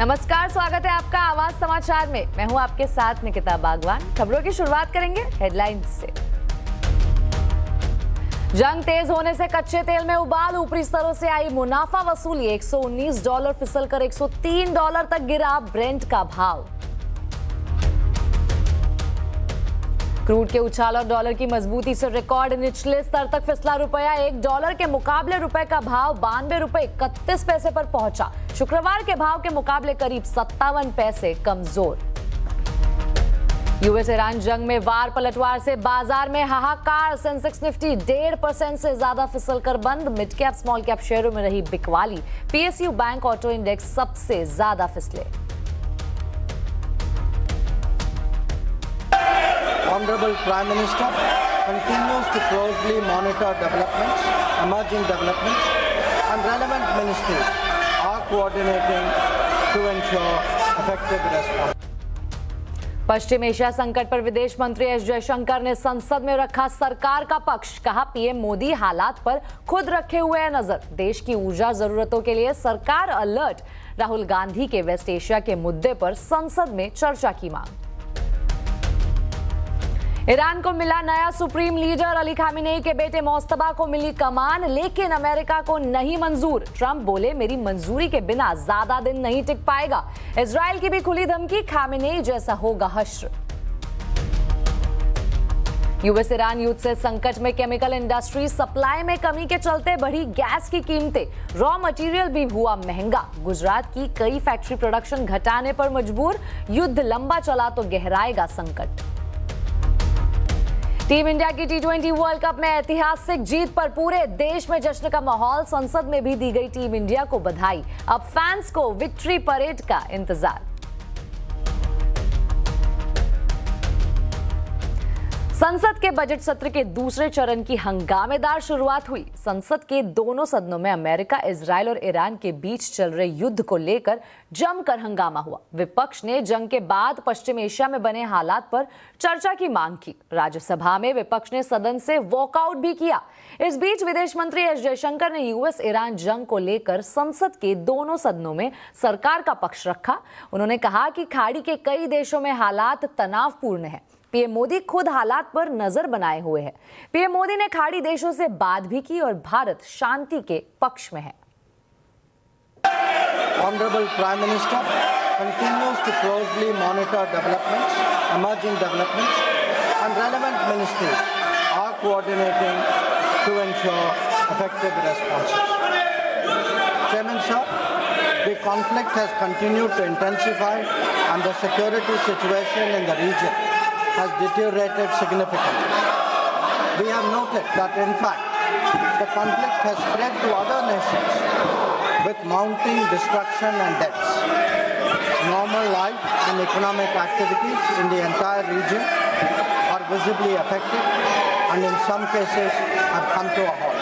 नमस्कार, स्वागत है आपका आवाज समाचार में। मैं हूं आपके साथ निकिता बागवान। खबरों की शुरुआत करेंगे हेडलाइंस से। जंग तेज होने से कच्चे तेल में उबाल, ऊपरी स्तरों से आई मुनाफा वसूली। $119 फिसलकर $103 तक गिरा ब्रेंट का भाव। क्रूड के उछाल और डॉलर की मजबूती से रिकॉर्ड निचले स्तर तक फिसला रुपया। $1 के मुकाबले रुपए का भाव $92.31 पर पहुंचा। शुक्रवार के भाव के मुकाबले करीब 57 पैसे कमजोर। यूएस ईरान जंग में वार पलटवार से बाजार में हाहाकार। सेंसेक्स निफ्टी 1.5% से ज्यादा फिसलकर बंद। मिड कैप स्मॉल कैप शेयरों में रही बिकवाली। पीएसयू बैंक ऑटो इंडेक्स सबसे ज्यादा फिसले। Honorable Prime Minister continues to closely monitor developments, emerging developments, and relevant ministries are coordinating to ensure effective response. Paschim Asia संकट पर विदेश मंत्री एस जयशंकर ने संसद में रखा सरकार का पक्ष। कहा, पीएम मोदी हालात पर खुद रखे हुए है नजर। देश की ऊर्जा जरूरतों के लिए सरकार अलर्ट। राहुल गांधी के वेस्ट एशिया के मुद्दे पर संसद में चर्चा की मांग। ईरान को मिला नया सुप्रीम लीडर। अली खामेनेई के बेटे मोस्तबा को मिली कमान, लेकिन अमेरिका को नहीं मंजूर। ट्रंप बोले, मेरी मंजूरी के बिना ज्यादा दिन नहीं टिक पाएगा। इजराइल की भी खुली धमकी, खामेनेई जैसा होगा हश्र। यूएस ईरान युद्ध से संकट में केमिकल इंडस्ट्री। सप्लाई में कमी के चलते बढ़ी गैस की कीमतें। रॉ मटेरियल भी हुआ महंगा। गुजरात की कई फैक्ट्री प्रोडक्शन घटाने पर मजबूर। युद्ध लंबा चला तो गहराएगा संकट। टीम इंडिया की T20 वर्ल्ड कप में ऐतिहासिक जीत पर पूरे देश में जश्न का माहौल। संसद में भी दी गई टीम इंडिया को बधाई। अब फैंस को विक्ट्री परेड का इंतजार। संसद के बजट सत्र के दूसरे चरण की हंगामेदार शुरुआत हुई। संसद के दोनों सदनों में अमेरिका, इजराइल और ईरान के बीच चल रहे युद्ध को लेकर जमकर हंगामा हुआ। विपक्ष ने जंग के बाद पश्चिम एशिया में बने हालात पर चर्चा की मांग की। राज्यसभा में विपक्ष ने सदन से वॉकआउट भी किया। इस बीच विदेश मंत्री एस जयशंकर ने यूएस ईरान जंग को लेकर संसद के दोनों सदनों में सरकार का पक्ष रखा। उन्होंने कहा कि खाड़ी के कई देशों में हालात तनावपूर्ण है। पीएम मोदी खुद हालात पर नजर बनाए हुए हैं। पीएम मोदी ने खाड़ी देशों से बात भी की और भारत शांति के पक्ष में है। Honorable Prime Minister continues to closely monitor developments, emerging developments, and relevant ministries are coordinating to ensure effective responses. Chairman Sir, the conflict has continued to intensify and the security situation in the region has deteriorated significantly. We have noted that in fact the conflict has spread to other nations with mounting destruction and deaths. Normal life and economic activities in the entire region are visibly affected and in some cases have come to a halt.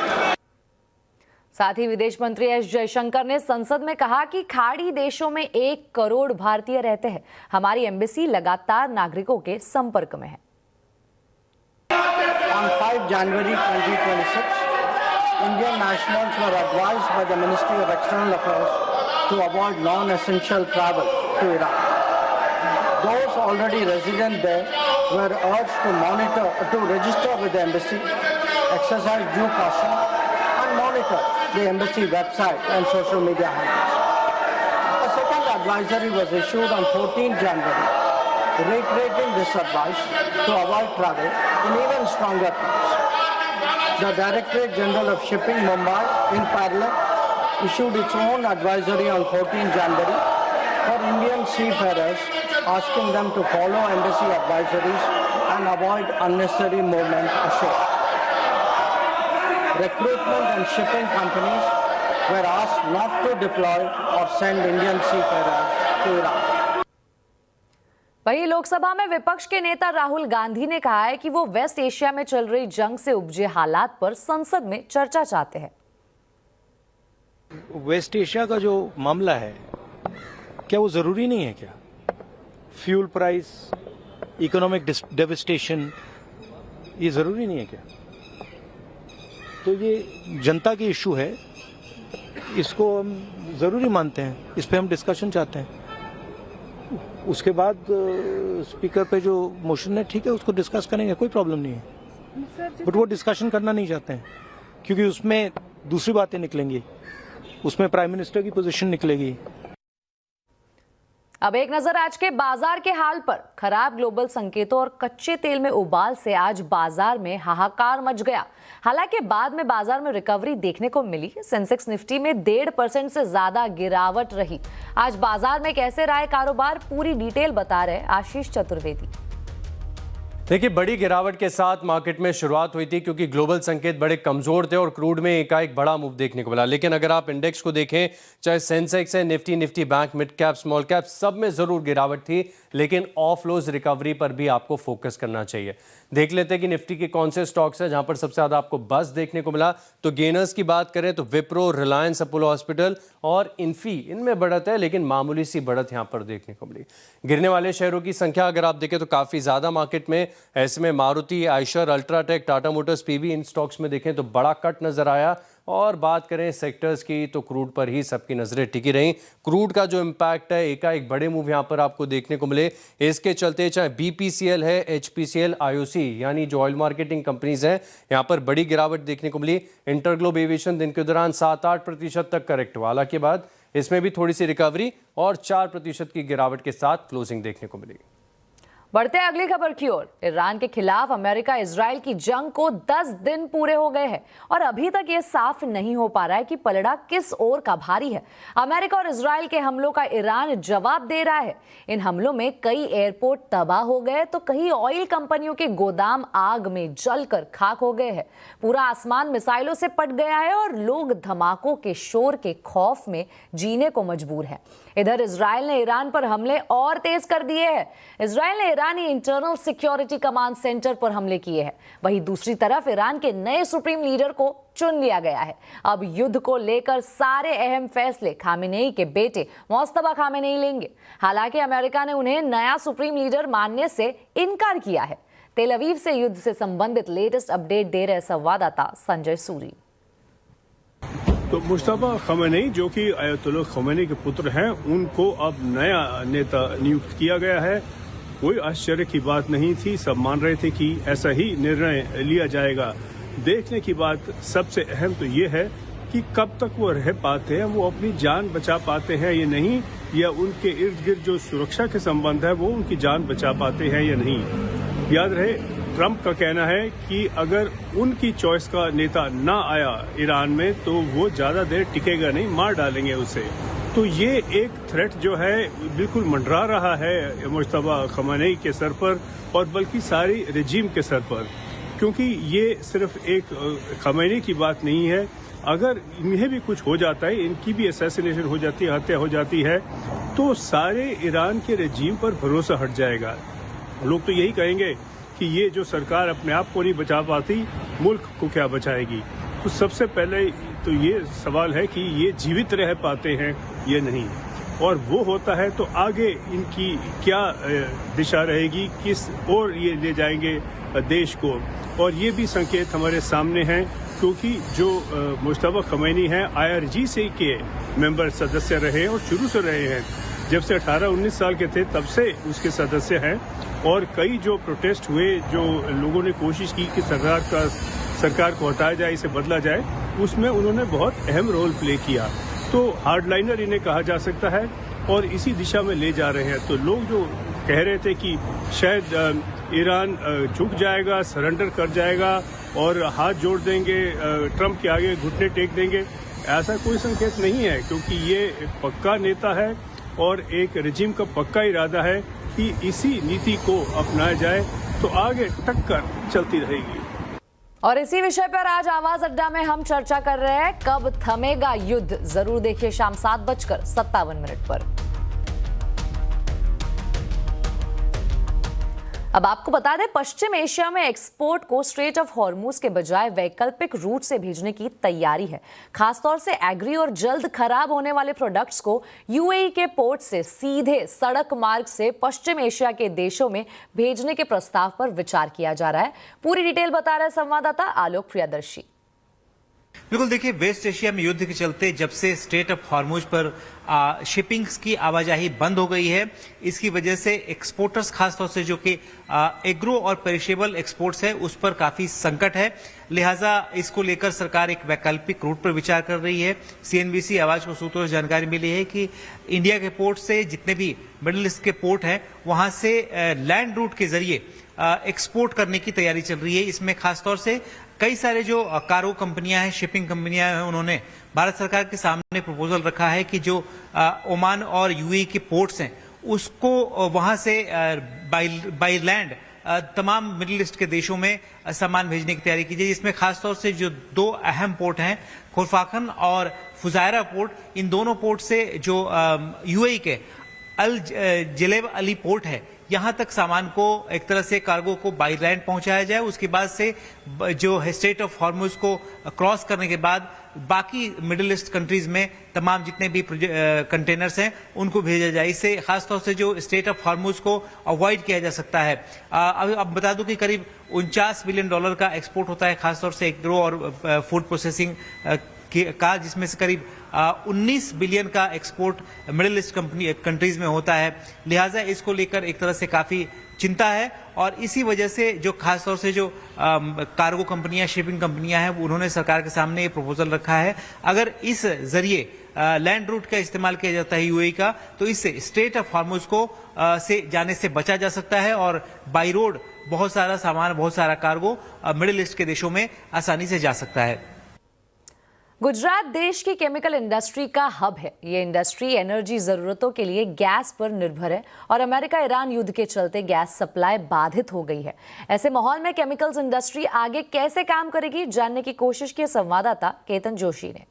साथ ही विदेश मंत्री S Jaishankar ने संसद में कहा कि खाड़ी देशों में 1 करोड़ भारतीय रहते हैं। हमारी एम्बेसी लगातार नागरिकों के संपर्क में है। On 5 January 2026, Indian nationals were advised by the Ministry of External Affairs to avoid non-essential travel to Iran. Those already resident there were urged to register with the embassy, exercise due caution, and monitor the embassy website and social media handles. A second advisory was issued on 14 January, reiterating this advice to avoid travel in even stronger terms. The Directorate General of Shipping, Mumbai, in parallel, issued its own advisory on 14 January for Indian seafarers, asking them to follow embassy advisories and avoid unnecessary movement ashore. Recruitment and shipping companies were asked not to deploy or send Indian seafarers to Iran. वहीं लोकसभा में विपक्ष के नेता राहुल गांधी ने कहा है कि वो वेस्ट एशिया में चल रही जंग से उपजे हालात पर संसद में चर्चा चाहते हैं। वेस्ट एशिया का जो मामला है, क्या वो जरूरी नहीं है क्या? फ्यूल प्राइस, इकोनॉमिक डेविस्टेशन, ये जरूरी नहीं है क्या? तो ये जनता की इशू है, इसको हम जरूरी मानते हैं, इस पे हम डिस्कशन चाहते हैं। उसके बाद स्पीकर पे जो मोशन है ठीक है, उसको डिस्कस करेंगे, कोई प्रॉब्लम नहीं है। बट वो डिस्कशन करना नहीं चाहते हैं क्योंकि उसमें दूसरी बातें निकलेंगी, उसमें प्राइम मिनिस्टर की पोजीशन निकलेगी। अब एक नजर आज के बाजार के हाल पर। खराब ग्लोबल संकेतों और कच्चे तेल में उबाल से आज बाजार में हाहाकार मच गया। हालांकि बाद में बाजार में रिकवरी देखने को मिली। सेंसेक्स निफ्टी में 1.5% से ज्यादा गिरावट रही। आज बाजार में कैसे रहा कारोबार, पूरी डिटेल बता रहे आशीष चतुर्वेदी। देखिए, बड़ी गिरावट के साथ मार्केट में शुरुआत हुई थी क्योंकि ग्लोबल संकेत बड़े कमजोर थे और क्रूड में एकाएक बड़ा मूव देखने को मिला। लेकिन अगर आप इंडेक्स को देखें, चाहे सेंसेक्स है, Nifty bank, mid cap, small cap, सब में जरूर गिरावट थी, लेकिन ऑफ लोज रिकवरी पर भी आपको फोकस करना चाहिए। देख लेते हैं कि निफ्टी के कौन से स्टॉक्स हैं जहां पर सबसे ज्यादा आपको बस देखने को मिला। तो गेनर्स की बात करें तो विप्रो, रिलायंस, अपोलो हॉस्पिटल और इन्फी, इनमें बढ़त है, लेकिन मामूली सी बढ़त यहां पर देखने को मिली। गिरने वाले शेयरों की संख्या अगर आप देखें तो काफी ज्यादा मार्केट में। ऐसे में Maruti, Eicher, UltraTech, Tata Motors, PV, इन स्टॉक्स में देखें तो बड़ा कट नजर आया। और बात करें सेक्टर्स की तो क्रूड पर ही सबकी नजरें टिकी रहीं। क्रूड का जो इम्पैक्ट है, एकाएक बड़े मूव यहां पर आपको देखने को मिले। इसके चलते चाहे बीपीसीएल है, एचपीसीएल, आईओसी यानी जो ऑयल मार्केटिंग कंपनीज हैं, यहां पर बड़ी गिरावट देखने को मिली। इंटरग्लोब एविएशन दिन के दौरान 7-8% तक करेक्ट हुआ, हालांकि बाद इसमें भी थोड़ी सी रिकवरी और 4% की गिरावट के साथ क्लोजिंग देखने को मिली। बढ़ते अगली खबर की ओर। ईरान के खिलाफ अमेरिका इजराइल की जंग को 10 दिन पूरे हो गए हैं और अभी तक ये साफ नहीं हो पा रहा है कि पलड़ा किस ओर का भारी है। अमेरिका और इजराइल के हमलों का ईरान जवाब दे रहा है। इन हमलों में कई एयरपोर्ट तबाह हो गए तो कई ऑयल कंपनियों के गोदाम आग में जलकर खाक हो गए हैं। पूरा आसमान मिसाइलों से पट गया है और लोग धमाकों के शोर के खौफ में जीने को मजबूर है। इधर इजराइल ने ईरान पर हमले और तेज कर दिए हैं। इजराइल ने ईरानी इंटरनल सिक्योरिटी कमांड सेंटर पर हमले किए हैं। वहीं दूसरी तरफ ईरान के नए सुप्रीम लीडर को चुन लिया गया है। अब युद्ध को लेकर सारे अहम फैसले खामेनेई के बेटे मोस्तफा खामेनेई लेंगे। हालांकि अमेरिका ने उन्हें नया सुप्रीम लीडर मानने से इनकार किया है। तेल अवीव से युद्ध से संबंधित लेटेस्ट अपडेट दे रहे संवाददाता संजय सूरी। तो मुस्तफा खमेनी, जो कि अयतुल्ला खमेनी के पुत्र हैं, उनको अब नया नेता नियुक्त किया गया है। कोई आश्चर्य की बात नहीं थी, सब मान रहे थे कि ऐसा ही निर्णय लिया जाएगा। देखने की बात सबसे अहम तो ये है कि कब तक वो रह पाते हैं, वो अपनी जान बचा पाते हैं या नहीं, या उनके इर्द गिर्द जो सुरक्षा के संबंध है वो उनकी जान बचा पाते हैं या नहीं। याद रहे, ट्रंप का कहना है कि अगर उनकी चॉइस का नेता ना आया ईरान में तो वो ज्यादा देर टिकेगा नहीं, मार डालेंगे उसे। तो ये एक थ्रेट जो है बिल्कुल मंडरा रहा है मुस्तफा खमेनी के सर पर और बल्कि सारी रेजिम के सर पर, क्योंकि ये सिर्फ एक खमेनी की बात नहीं है। अगर इन्हें भी कुछ हो जाता है, इनकी भी असैसिनेशन हो जाती है, हत्या हो जाती है, तो सारे ईरान के रेजिम पर भरोसा हट जाएगा। लोग तो यही कहेंगे कि ये जो सरकार अपने आप को नहीं बचा पाती, मुल्क को क्या बचाएगी। तो सबसे पहले तो ये सवाल है कि ये जीवित रह पाते हैं या नहीं, और वो होता है तो आगे इनकी क्या दिशा रहेगी, किस ओर ये ले जाएंगे देश को। और ये भी संकेत हमारे सामने हैं, क्योंकि जो मुस्तफा खमेनी हैं IRGC के मेंबर सदस्य रहे और शुरू से रहे हैं, जब से 18-19 साल के थे तब से उसके सदस्य हैं। और कई जो प्रोटेस्ट हुए, जो लोगों ने कोशिश की कि सरकार को हटाया जाए, इसे बदला जाए, उसमें उन्होंने बहुत अहम रोल प्ले किया। तो हार्डलाइनर इन्हें कहा जा सकता है और इसी दिशा में ले जा रहे हैं। तो लोग जो कह रहे थे कि शायद ईरान झुक जाएगा, सरेंडर कर जाएगा और हाथ जोड़ देंगे, ट्रंप के आगे घुटने टेक देंगे, ऐसा कोई संकेत नहीं है, क्योंकि ये पक्का नेता है और एक रेजिम का पक्का इरादा है कि इसी नीति को अपनाया जाए तो आगे टक्कर चलती रहेगी। और इसी विषय पर आज आवाज अड्डा में हम चर्चा कर रहे हैं, कब थमेगा युद्ध। जरूर देखिए शाम 7:57 पर। अब आपको बता दें, पश्चिम एशिया में एक्सपोर्ट को स्ट्रेट ऑफ हॉर्मुज के बजाय वैकल्पिक रूट से भेजने की तैयारी है। खासतौर से एग्री और जल्द खराब होने वाले प्रोडक्ट्स को यूएई के पोर्ट से सीधे सड़क मार्ग से पश्चिम एशिया के देशों में भेजने के प्रस्ताव पर विचार किया जा रहा है। पूरी डिटेल बता रहे संवाददाता आलोक प्रियदर्शी। बिल्कुल, देखिए वेस्ट एशिया में युद्ध के चलते जब से स्ट्रेट ऑफ हॉर्मुज पर शिपिंग्स की आवाजाही बंद हो गई है, इसकी वजह से एक्सपोर्टर्स खासतौर से जो कि एग्रो और पेरिशेबल एक्सपोर्ट्स है उस पर काफी संकट है। लिहाजा इसको लेकर सरकार एक वैकल्पिक रूट पर विचार कर रही है। सीएनबीसी आवाज को सूत्रों से जानकारी मिली है कि इंडिया के पोर्ट से जितने भी मिडिल ईस्ट के पोर्ट हैं वहां से लैंड रूट के जरिए एक्सपोर्ट करने की तैयारी चल रही है। इसमें खासतौर से कई सारे जो कार्गो कंपनियां हैं, शिपिंग कंपनियां हैं, उन्होंने भारत सरकार के सामने प्रपोजल रखा है कि जो ओमान और यूएई के पोर्ट्स हैं उसको वहां से बाई लैंड तमाम मिडिल ईस्ट के देशों में सामान भेजने की तैयारी की जाए। इसमें खासतौर से जो दो अहम पोर्ट हैं, खुरफाखन और फुजायरा पोर्ट, इन दोनों पोर्ट से जो यूएई के अल जलेब अली पोर्ट है, यहां तक सामान को एक तरह से कार्गो को बाई लैंड पहुंचाया जाए। उसके बाद से जो स्ट्रेट ऑफ हॉर्मुज को क्रॉस करने के बाद बाकी मिडिल ईस्ट कंट्रीज में तमाम जितने भी कंटेनर्स हैं उनको भेजा जाए। इससे खासतौर से जो स्ट्रेट ऑफ हॉर्मुज को अवॉइड किया जा सकता है। अब बता दूं कि करीब $49 बिलियन का एक्सपोर्ट होता है खासतौर से एग्रो और फूड प्रोसेसिंग का, जिसमें से करीब 19 बिलियन का एक्सपोर्ट मिडिल ईस्ट कंट्रीज में होता है। लिहाजा इसको लेकर एक तरह से काफी चिंता है और इसी वजह से जो खासतौर से जो कार्गो कंपनियां, शिपिंग कंपनियां हैं, उन्होंने सरकार के सामने ये प्रपोजल रखा है। अगर इस जरिए लैंड रूट का इस्तेमाल किया जाता है यूएई का, तो इससे स्ट्रेट ऑफ हॉर्मुज को से जाने से बचा जा सकता है और बाई रोड बहुत सारा सामान, बहुत सारा कार्गो मिडिल ईस्ट के देशों में आसानी से जा सकता है। गुजरात देश की केमिकल इंडस्ट्री का हब है। ये इंडस्ट्री एनर्जी जरूरतों के लिए गैस पर निर्भर है और अमेरिका ईरान युद्ध के चलते गैस सप्लाई बाधित हो गई है। ऐसे माहौल में केमिकल्स इंडस्ट्री आगे कैसे काम करेगी, जानने की कोशिश की संवाददाता केतन जोशी ने।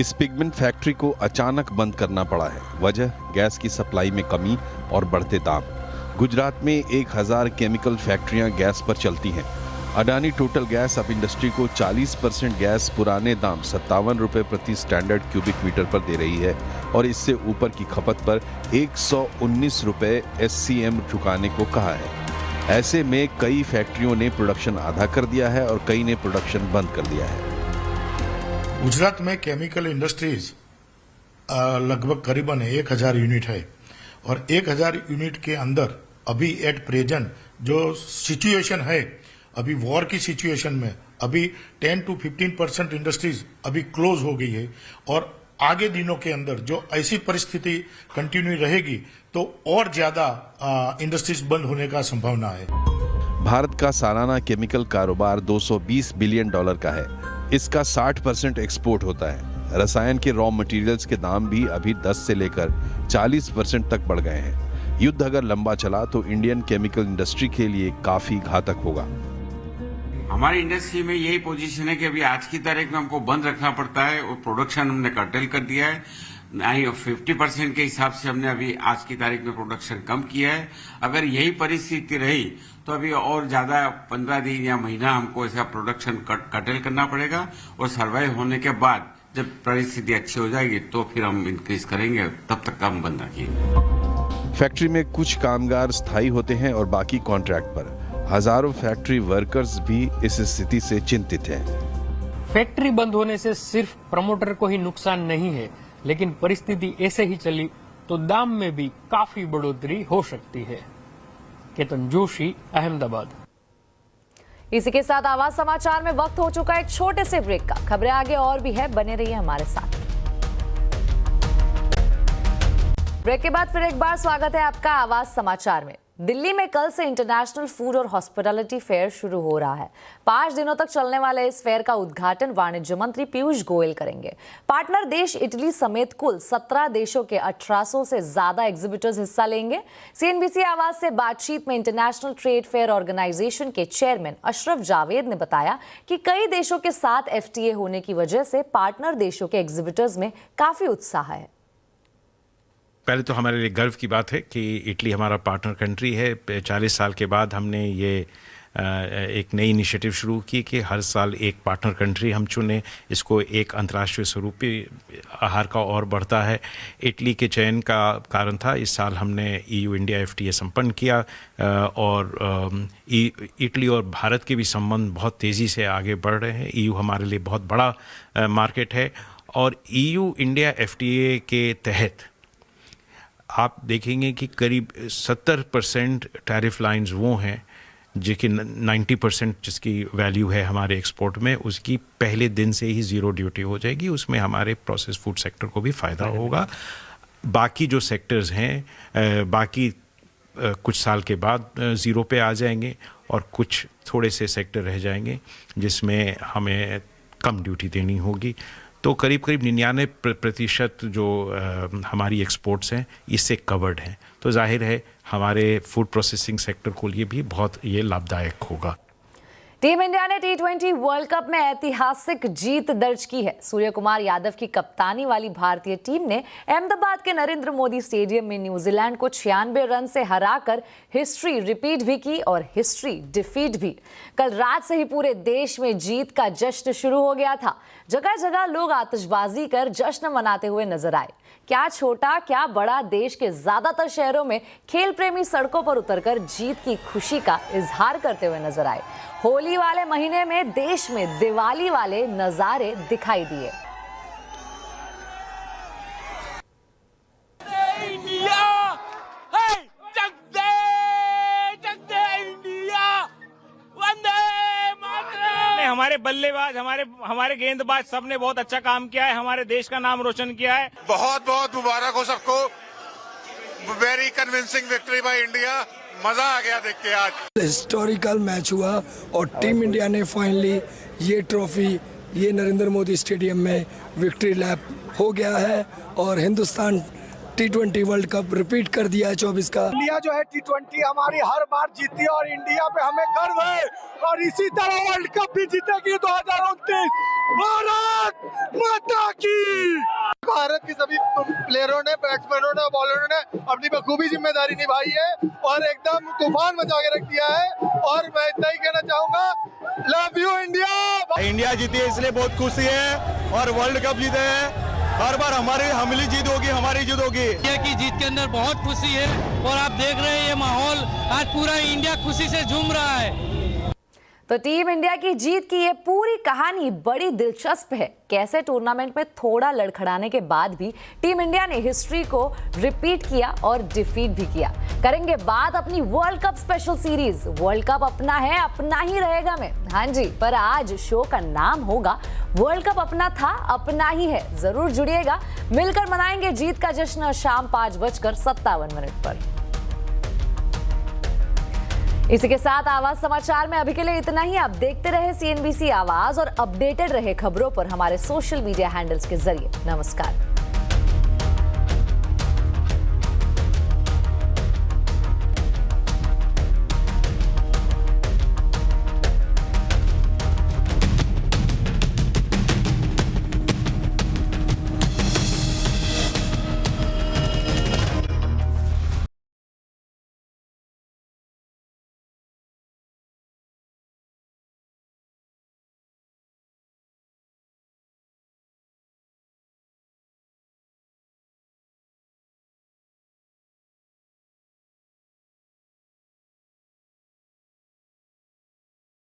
इस पिगमेंट फैक्ट्री को अचानक बंद करना पड़ा है। वजह गैस की सप्लाई में कमी और बढ़ते दाम। गुजरात में 1000 केमिकल फैक्ट्रियां गैस पर चलती हैं। अडानी टोटल गैस अब इंडस्ट्री को 40% गैस पुराने दाम 57 रुपए प्रति स्टैंडर्ड क्यूबिक मीटर पर दे रही है और इससे ऊपर की खपत पर 119 रुपए SCM चुकाने को कहा है। ऐसे में कई फैक्ट्रियों ने प्रोडक्शन आधा कर दिया है और कई ने प्रोडक्शन बंद कर दिया है। गुजरात में केमिकल इंडस्ट्रीज लगभग करीबन 1000 यूनिट है और 1000 यूनिट के अंदर अभी एट प्रेजेंट जो सिचुएशन है, अभी वॉर की सिचुएशन में अभी 10 to 15% इंडस्ट्रीज अभी क्लोज हो गई है और आगे दिनों के अंदर जो ऐसी परिस्थिति कंटिन्यू रहेगी तो और ज्यादा इंडस्ट्रीज बंद होने का संभावना है। भारत का सालाना केमिकल कारोबार $220 बिलियन का है। इसका 60% एक्सपोर्ट होता है। रसायन के रॉ मटेरियल्स के दाम भी अभी 10 से लेकर 40% तक बढ़ गए हैं। युद्ध अगर लंबा चला तो इंडियन केमिकल इंडस्ट्री के लिए काफी घातक होगा। हमारी इंडस्ट्री में यही पोजीशन है कि अभी आज की तारीख में हमको बंद रखना पड़ता है और प्रोडक्शन हमने कर्टेल कर दिया है। 50% के हिसाब से हमने अभी आज की तारीख में प्रोडक्शन कम किया है। अगर यही परिस्थिति रही तो अभी और ज्यादा 15 दिन या महीना हमको ऐसा प्रोडक्शन कर्टेल करना पड़ेगा और सर्वाइव होने के बाद जब परिस्थिति अच्छी हो जाएगी तो फिर हम इंक्रीज करेंगे, तब तक हम बंद रखेंगे। फैक्ट्री में कुछ कामगार स्थायी होते हैं और बाकी कॉन्ट्रैक्ट पर। हजारों फैक्ट्री वर्कर्स भी इस स्थिति से चिंतित हैं। फैक्ट्री बंद होने से सिर्फ प्रमोटर को ही नुकसान नहीं है, लेकिन परिस्थिति ऐसे ही चली तो दाम में भी काफी बढ़ोतरी हो सकती है। केतन जोशी, अहमदाबाद। इसी के साथ आवाज समाचार में वक्त हो चुका है एक छोटे से ब्रेक का। खबरें आगे और भी है, बने रहिए हमारे साथ। ब्रेक के बाद फिर एक बार स्वागत है आपका आवाज समाचार में। दिल्ली में कल से इंटरनेशनल फूड और हॉस्पिटैलिटी फेयर शुरू हो रहा है। 5 दिनों तक चलने वाले इस फेयर का उद्घाटन वाणिज्य मंत्री पीयूष गोयल करेंगे। पार्टनर देश इटली समेत कुल 17 देशों के 1800 से ज्यादा एग्जीबिटर्स हिस्सा लेंगे। सीएनबीसी आवाज से बातचीत में इंटरनेशनल ट्रेड फेयर ऑर्गेनाइजेशन के चेयरमैन अशरफ जावेद ने बताया कि कई देशों के साथ FTA होने की वजह से पार्टनर देशों के एग्जीबिटर्स में काफी उत्साह है। पहले तो हमारे लिए गर्व की बात है कि इटली हमारा पार्टनर कंट्री है। 40 साल के बाद हमने ये एक नई इनिशिएटिव शुरू की कि हर साल एक पार्टनर कंट्री हम चुने, इसको एक अंतर्राष्ट्रीय स्वरूपी आहार का और बढ़ता है। इटली के चयन का कारण था। इस साल हमने EU इंडिया FTA संपन्न किया और इटली और भारत के भी संबंध बहुत तेज़ी से आगे बढ़ रहे हैं। EU हमारे लिए बहुत बड़ा मार्केट है और EU इंडिया FTA के तहत आप देखेंगे कि करीब 70% टैरिफ लाइंस वो हैं जो कि 90% जिसकी वैल्यू है हमारे एक्सपोर्ट में, उसकी पहले दिन से ही ज़ीरो ड्यूटी हो जाएगी। उसमें हमारे प्रोसेस फूड सेक्टर को भी फ़ायदा होगा। बाकी जो सेक्टर्स हैं बाकी कुछ साल के बाद ज़ीरो पे आ जाएंगे और कुछ थोड़े से सेक्टर रह जाएंगे जिसमें हमें कम ड्यूटी देनी होगी। तो करीब 99% जो हमारी एक्सपोर्ट्स हैं इससे कवर्ड हैं। तो जाहिर है हमारे फूड प्रोसेसिंग सेक्टर को लिए भी बहुत ये लाभदायक होगा। टीम इंडिया ने T20 वर्ल्ड कप में ऐतिहासिक जीत दर्ज की है। सूर्य कुमार यादव की कप्तानी वाली भारतीय टीम ने अहमदाबाद के नरेंद्र मोदी स्टेडियम में न्यूजीलैंड को 96 रन से हराकर हिस्ट्री रिपीट भी की और हिस्ट्री डिफीट भी। कल रात से ही पूरे देश में जीत का जश्न शुरू हो गया था। जगह जगह लोग आतिशबाजी कर जश्न मनाते हुए नजर आए। क्या छोटा क्या बड़ा, देश के ज्यादातर शहरों में खेल प्रेमी सड़कों पर उतरकर जीत की खुशी का इजहार करते हुए नजर आए। होली वाले महीने में देश में दिवाली वाले नजारे दिखाई दिए। हमारे बल्लेबाज, हमारे गेंदबाज सबने बहुत अच्छा काम किया है, हमारे देश का नाम रोशन किया है। बहुत बहुत मुबारक हो सबको। Very convincing victory by India. मजा आ गया देख के। आज हिस्टोरिकल मैच हुआ और टीम इंडिया ने फाइनली ये ट्रॉफी ये नरेंद्र मोदी स्टेडियम में विक्ट्री लैप हो गया है और Hindustan T20 world cup repeat कर दिया है 24 का। इंडिया जो है T20 हमारी हर बार जीती है और इंडिया पे हमें गर्व है और इसी तरह वर्ल्ड कप भी जीतेगी 2029। भारत माता की। भारत के सभी प्लेयरों ने, बैट्समैनों ने, बॉलरों ने अपनी बखूबी जिम्मेदारी निभाई है और एकदम तूफान मचा के रख दिया है। और मैं इतना ही कहना चाहूंगा, लव यू इंडिया। इंडिया जीती है इसलिए बहुत खुशी है और वर्ल्ड कप जीते हैं। हर बार हमारी जीत होगी, हमारी जीत होगी। इंडिया की जीत के अंदर बहुत खुशी है और आप देख रहे हैं ये माहौल, आज पूरा इंडिया खुशी से झूम रहा है। तो टीम इंडिया की जीत की ये पूरी कहानी बड़ी दिलचस्प है। कैसे टूर्नामेंट में थोड़ा लड़खड़ाने के बाद भी टीम इंडिया ने हिस्ट्री को रिपीट किया और डिफीट भी किया। करेंगे बात अपनी world cup special series. World cup अपना है, अपना ही रहेगा में। हाँ जी, पर आज शो का नाम होगा वर्ल्ड कप अपना था, अपना ही है। जरूर जुड़िएगा, मिलकर मनाएंगे जीत का जश्न शाम 5:57 पर। इसी के साथ आवाज समाचार में अभी के लिए इतना ही। आप देखते रहे CNBC आवाज और अपडेटेड रहे खबरों पर हमारे सोशल मीडिया हैंडल्स के जरिए। नमस्कार।